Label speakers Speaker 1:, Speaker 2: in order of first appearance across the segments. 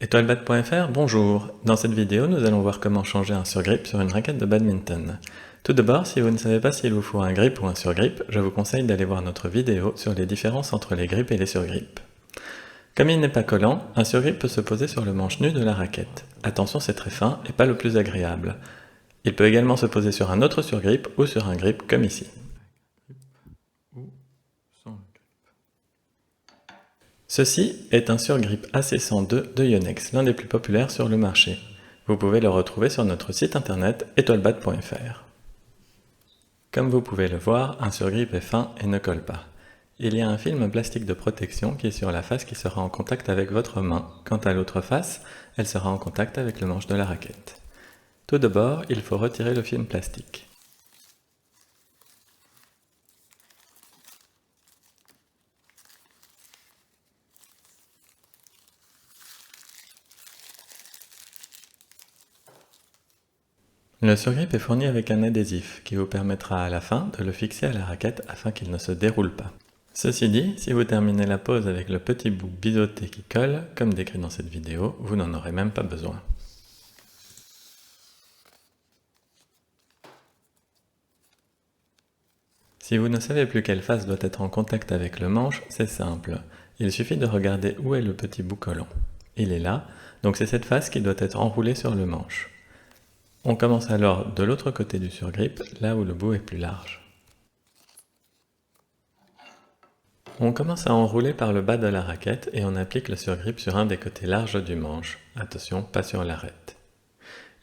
Speaker 1: Etoilebat.fr, bonjour. Dans cette vidéo, nous allons voir comment changer un surgrip sur une raquette de badminton. Tout d'abord, si vous ne savez pas s'il vous faut un grip ou un surgrip, je vous conseille d'aller voir notre vidéo sur les différences entre les grips et les surgrips. Comme il n'est pas collant, un surgrip peut se poser sur le manche nu de la raquette. Attention, c'est très fin et pas le plus agréable. Il peut également se poser sur un autre surgrip ou sur un grip comme ici. Ceci est un surgrip AC102 de Yonex, l'un des plus populaires sur le marché. Vous pouvez le retrouver sur notre site internet etoilebat.fr. Comme vous pouvez le voir, un surgrip est fin et ne colle pas. Il y a un film plastique de protection qui est sur la face qui sera en contact avec votre main. Quant à l'autre face, elle sera en contact avec le manche de la raquette. Tout d'abord, il faut retirer le film plastique. Le surgrip est fourni avec un adhésif qui vous permettra à la fin de le fixer à la raquette afin qu'il ne se déroule pas. Ceci dit, si vous terminez la pose avec le petit bout biseauté qui colle, comme décrit dans cette vidéo, vous n'en aurez même pas besoin. Si vous ne savez plus quelle face doit être en contact avec le manche, c'est simple. Il suffit de regarder où est le petit bout collant. Il est là, donc c'est cette face qui doit être enroulée sur le manche. On commence alors de l'autre côté du surgrip, là où le bout est plus large. On commence à enrouler par le bas de la raquette et on applique le surgrip sur un des côtés larges du manche. Attention, pas sur l'arête.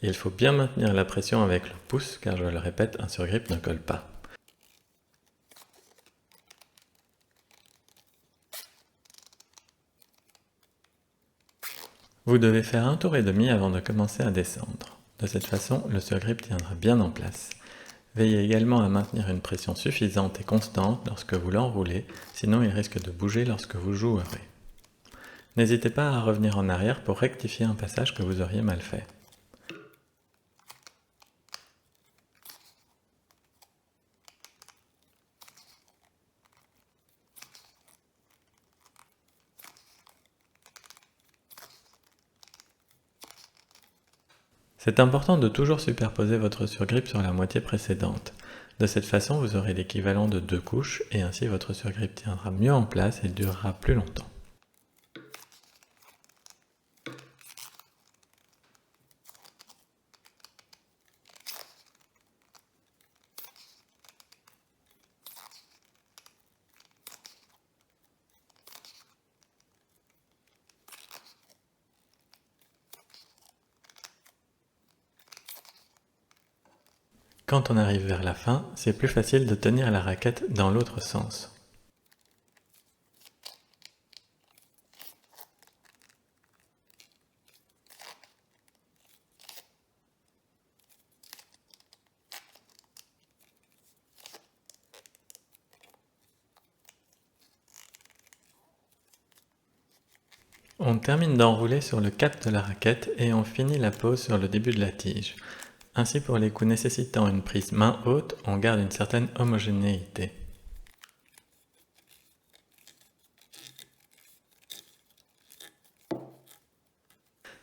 Speaker 1: Il faut bien maintenir la pression avec le pouce car je le répète, un surgrip ne colle pas. Vous devez faire un tour et demi avant de commencer à descendre. De cette façon, le surgrip tiendra bien en place. Veillez également à maintenir une pression suffisante et constante lorsque vous l'enroulez, sinon il risque de bouger lorsque vous jouerez. N'hésitez pas à revenir en arrière pour rectifier un passage que vous auriez mal fait. C'est important de toujours superposer votre surgrip sur la moitié précédente. De cette façon, vous aurez l'équivalent de 2 couches et ainsi votre surgrip tiendra mieux en place et durera plus longtemps. Quand on arrive vers la fin, c'est plus facile de tenir la raquette dans l'autre sens. On termine d'enrouler sur le cap de la raquette et on finit la pose sur le début de la tige. Ainsi, pour les coups nécessitant une prise main haute, on garde une certaine homogénéité.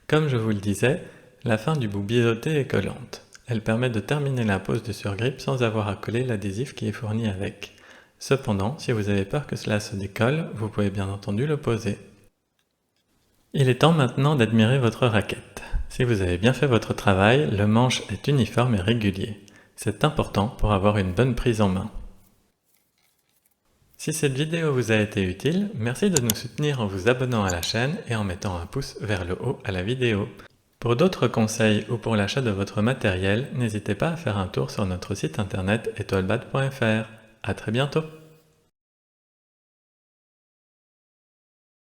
Speaker 1: Comme je vous le disais, la fin du bout biseauté est collante. Elle permet de terminer la pose du surgrip sans avoir à coller l'adhésif qui est fourni avec. Cependant, si vous avez peur que cela se décolle, vous pouvez bien entendu le poser. Il est temps maintenant d'admirer votre raquette. Si vous avez bien fait votre travail, le manche est uniforme et régulier. C'est important pour avoir une bonne prise en main. Si cette vidéo vous a été utile, merci de nous soutenir en vous abonnant à la chaîne et en mettant un pouce vers le haut à la vidéo. Pour d'autres conseils ou pour l'achat de votre matériel, n'hésitez pas à faire un tour sur notre site internet etoilebat.fr. À très bientôt!